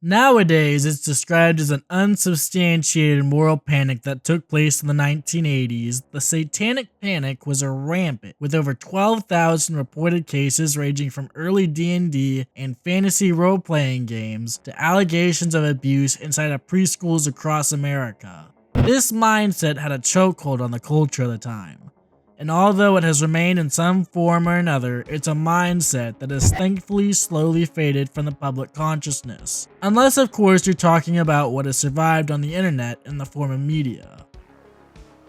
Nowadays, it's described as an unsubstantiated moral panic that took place in the 1980s. The satanic panic was rampant, with over 12,000 reported cases ranging from early D&D and fantasy role-playing games to allegations of abuse inside of preschools across America. This mindset had a chokehold on the culture of the time. And although it has remained in some form or another, it's a mindset that has thankfully slowly faded from the public consciousness. Unless of course you're talking about what has survived on the internet in the form of media.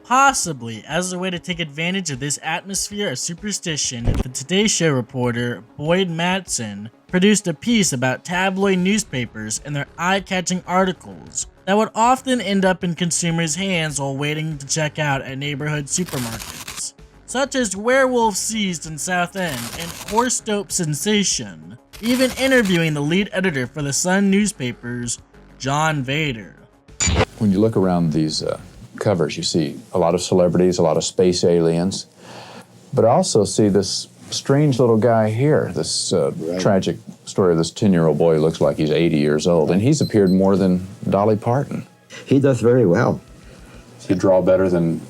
Possibly as a way to take advantage of this atmosphere of superstition, the Today Show reporter Boyd Matson produced a piece about tabloid newspapers and their eye-catching articles that would often end up in consumers' hands while waiting to check out at neighborhood supermarkets, such as werewolf seized in South End and horse dope sensation, even interviewing the lead editor for the Sun newspapers, John Vader. When you look around these covers, you see a lot of celebrities, a lot of space aliens, but I also see this strange little guy here, this tragic story of this 10-year-old boy who looks like he's 80 years old, and he's appeared more than Dolly Parton. He does very well. Does he draw better than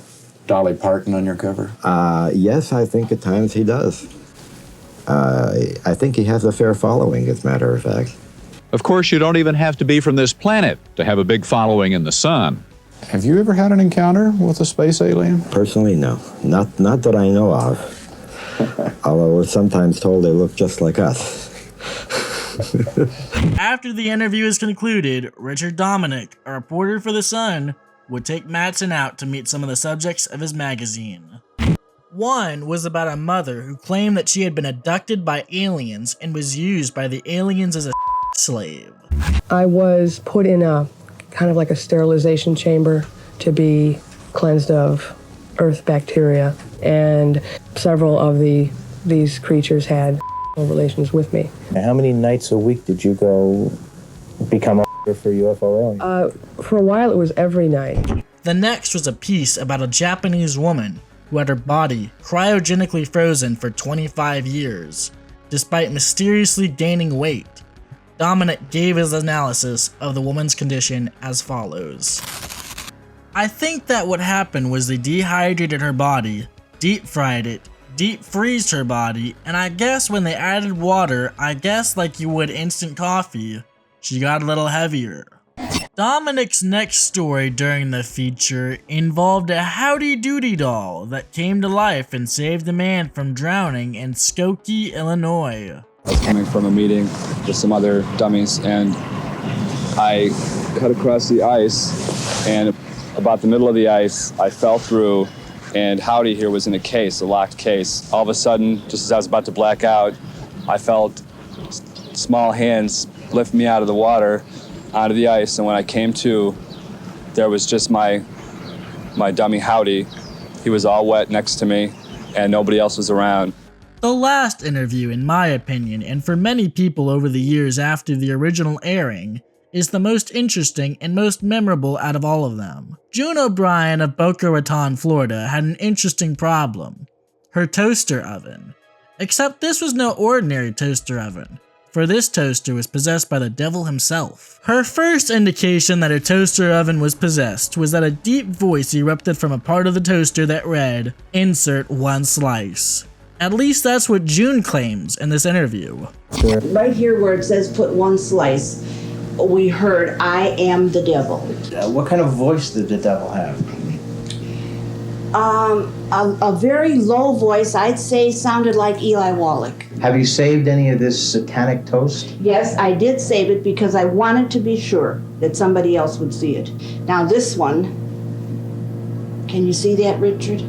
Dolly Parton on your cover? Yes, I think at times he does. I think he has a fair following, as a matter of fact. Of course, you don't even have to be from this planet to have a big following in the sun. Have you ever had an encounter with a space alien? Personally, no. Not that I know of. Although we're sometimes told they look just like us. After the interview is concluded, Richard Dominic, a reporter for The Sun, would take Matson out to meet some of the subjects of his magazine. One was about a mother who claimed that she had been abducted by aliens and was used by the aliens as a slave. I was put in a kind of like a sterilization chamber to be cleansed of earth bacteria, and several of these creatures had relations with me. How many nights a week did you go become a for UFO aliens? For a while it was every night. The next was a piece about a Japanese woman who had her body cryogenically frozen for 25 years, despite mysteriously gaining weight. Dominic gave his analysis of the woman's condition as follows. I think that what happened was they dehydrated her body, deep fried it, deep freezed her body, and I guess when they added water, I guess like you would instant coffee, she got a little heavier. Dominic's next story during the feature involved a Howdy Doody doll that came to life and saved a man from drowning in Skokie, Illinois. I was coming from a meeting with some other dummies, and I cut across the ice, and about the middle of the ice, I fell through, and Howdy here was in a case, a locked case. All of a sudden, just as I was about to black out, I felt small hands lift me out of the water, onto the ice, and when I came to, there was just my dummy Howdy. He was all wet next to me, and nobody else was around. The last interview, in my opinion, and for many people over the years after the original airing, is the most interesting and most memorable out of all of them. June O'Brien of Boca Raton, Florida had an interesting problem. Her toaster oven. Except this was no ordinary toaster oven, for this toaster was possessed by the devil himself. Her first indication that her toaster oven was possessed was that a deep voice erupted from a part of the toaster that read, "Insert one slice." At least that's what June claims in this interview. Right here where it says put one slice, we heard, "I am the devil." What kind of voice did the devil have? A very low voice, I'd say sounded like Eli Wallach. Have you saved any of this satanic toast? Yes, I did save it because I wanted to be sure that somebody else would see it. Now this one, can you see that, Richard?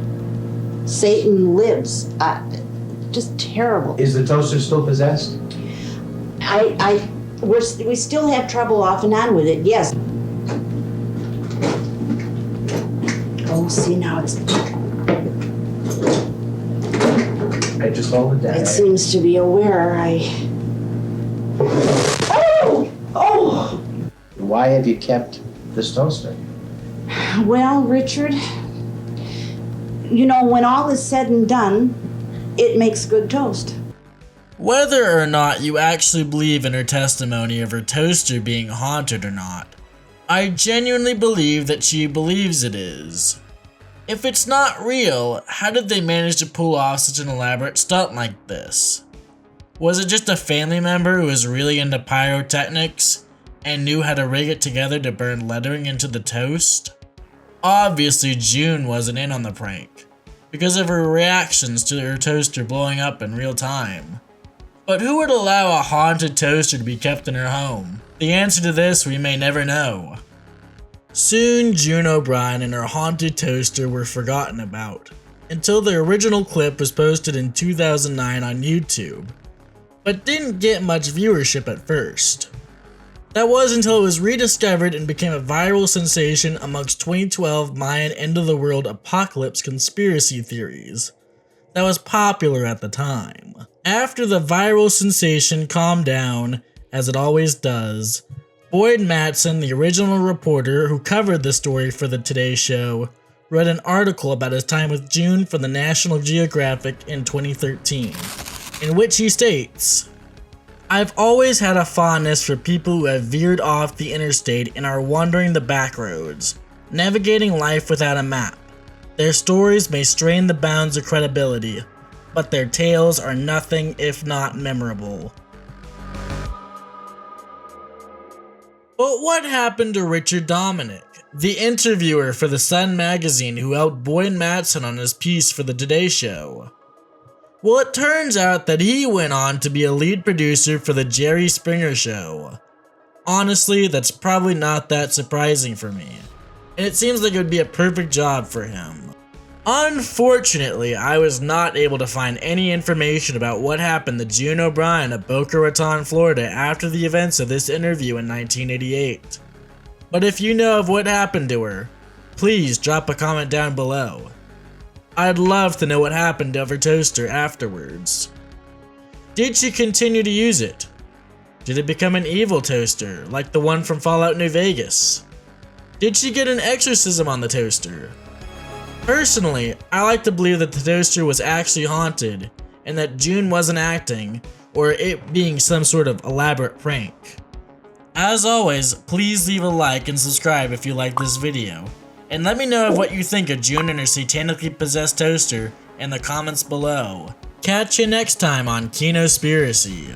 Satan lives. Just terrible. Is the toaster still possessed? We still have trouble off and on with it, yes. Oh, see now it's... I just hold it down. It seems to be aware. Oh! Why have you kept this toaster? Well, Richard, you know, when all is said and done, it makes good toast. Whether or not you actually believe in her testimony of her toaster being haunted or not, I genuinely believe that she believes it is. If it's not real, how did they manage to pull off such an elaborate stunt like this? Was it just a family member who was really into pyrotechnics and knew how to rig it together to burn lettering into the toast? Obviously, June wasn't in on the prank because of her reactions to her toaster blowing up in real time. But who would allow a haunted toaster to be kept in her home? The answer to this we may never know. Soon, June O'Brien and her haunted toaster were forgotten about, until the original clip was posted in 2009 on YouTube, but didn't get much viewership at first. That was until it was rediscovered and became a viral sensation amongst 2012 Mayan end-of-the-world apocalypse conspiracy theories that was popular at the time. After the viral sensation calmed down, as it always does, Boyd Matson, the original reporter who covered the story for the Today Show, wrote an article about his time with June for the National Geographic in 2013, in which he states, "I've always had a fondness for people who have veered off the interstate and are wandering the back roads, navigating life without a map. Their stories may strain the bounds of credibility, but their tales are nothing if not memorable." But what happened to Richard Dominic, the interviewer for the Sun magazine who helped Boyd Matson on his piece for the Today Show? Well, it turns out that he went on to be a lead producer for the Jerry Springer Show. Honestly, that's probably not that surprising for me, and it seems like it would be a perfect job for him. Unfortunately, I was not able to find any information about what happened to June O'Brien of Boca Raton, Florida after the events of this interview in 1988. But if you know of what happened to her, please drop a comment down below. I'd love to know what happened to her toaster afterwards. Did she continue to use it? Did it become an evil toaster, like the one from Fallout New Vegas? Did she get an exorcism on the toaster? Personally, I like to believe that the toaster was actually haunted, and that June wasn't acting, or it being some sort of elaborate prank. As always, please leave a like and subscribe if you like this video, and let me know what you think of June and her satanically possessed toaster in the comments below. Catch you next time on KINOSPIRACY.